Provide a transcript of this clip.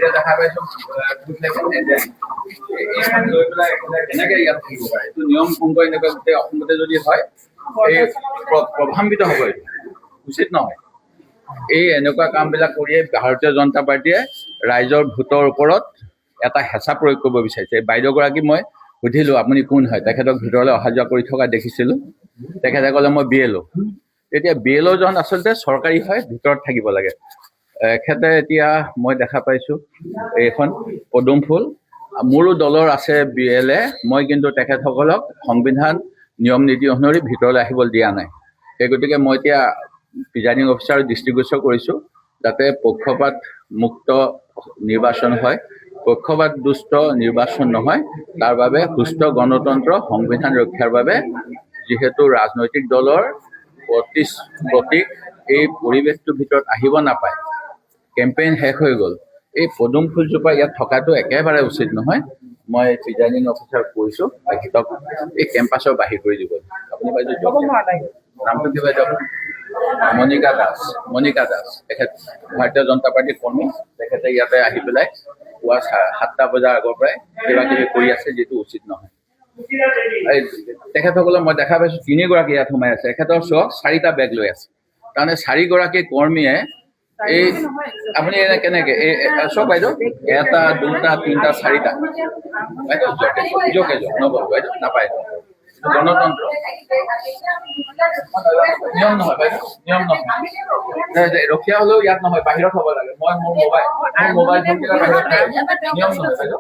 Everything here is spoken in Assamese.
এতিয়া দেখা পাইছোঁ লৈ পেলাই কেনেকৈ ইয়াত থাকিব পাৰে এইটো নিয়ম ভংগ এনেকুৱা গোটেই অসমতে যদি হয় এই প্ৰভাৱান্বিত হ'ব এইটো উচিত নহয়। এই এনেকুৱা কামবিলাক কৰিয়ে ভাৰতীয় জনতা পাৰ্টীয়ে ৰাইজৰ ভোটৰ ওপৰত এটা হেঁচা প্ৰয়োগ কৰিব বিচাৰিছে। বাইদেউগৰাকী মই সুধিলোঁ আপুনি কোন হয়, তেখেতক ভিতৰলৈ অহা যোৱা কৰি থকা দেখিছিলোঁ। তেখেতে ক'লে মই BLO। এতিয়া BLOজন আচলতে চৰকাৰী হয়, ভিতৰত থাকিব লাগে। এখেতে এতিয়া মই দেখা পাইছোঁ এইখন পদুম ফুল মোৰো দলৰ আছে BLA, মই কিন্তু তেখেতসকলক সংবিধান নিয়ম নীতি অনুসৰি ভিতৰলৈ আহিবলৈ দিয়া নাই। সেই গতিকে মই এতিয়া প্ৰিজাইডিং অফিচাৰক দৃষ্টিগোচৰ কৰিছোঁ যাতে পক্ষপাত মুক্ত নিৰ্বাচন হয়, পক্ষপাত দুষ্ট নিৰ্বাচন নহয়, তাৰ বাবে সুস্থ গণতন্ত্ৰ সংবিধান ৰক্ষাৰ বাবে যিহেতু ৰাজনৈতিক দলৰ প্ৰতীক এই পৰিৱেশটোৰ ভিতৰত আহিব নাপায়, কেম্পেইন শেষ হৈ গ'ল, এই পদুম ফুলজোপা ইয়াত থকাটো একেবাৰে উচিত নহয়। মই প্ৰিজাইডিং অফিচাৰক কৈছোঁ তেখেতক এই কেম্পাছৰ বাহিৰ কৰি দিব। আপুনি বাইদেউ নামটো কি বাইদেউ? মণিকা দাস তেখেত ভাৰতীয় জনতা পাৰ্টীৰ কৰ্মী। তেখেতে ইয়াতে আহি পেলাই পুৱা 7টা বজাৰ আগৰ পৰাই কিবা কিবি কৰি আছে, যিটো উচিত নহয়। তেখেতসকলক মই দেখা পাইছোঁ 3গৰাকী ইয়াত সোমাই আছে। এখেতৰ চক 4টা বেগ লৈ আছে। তাৰমানে 4গৰাকী কৰ্মীয়ে এই আপুনি এনে কেনেকে চক বাইদেউ 1টা 2টা 3টা 4টা বাইদেউ জকে নবল বাইদেউ নাপায়। গণতন্ত্ৰ নিয়ম নহয় বাইদেউ, নিয়ম নহয়। ৰখীয়া হ'লেও ইয়াত নহয়, বাহিৰত হ'ব লাগে। মই মোৰ মোবাইল ফোন নিয়ম নহয় বাইদেউ।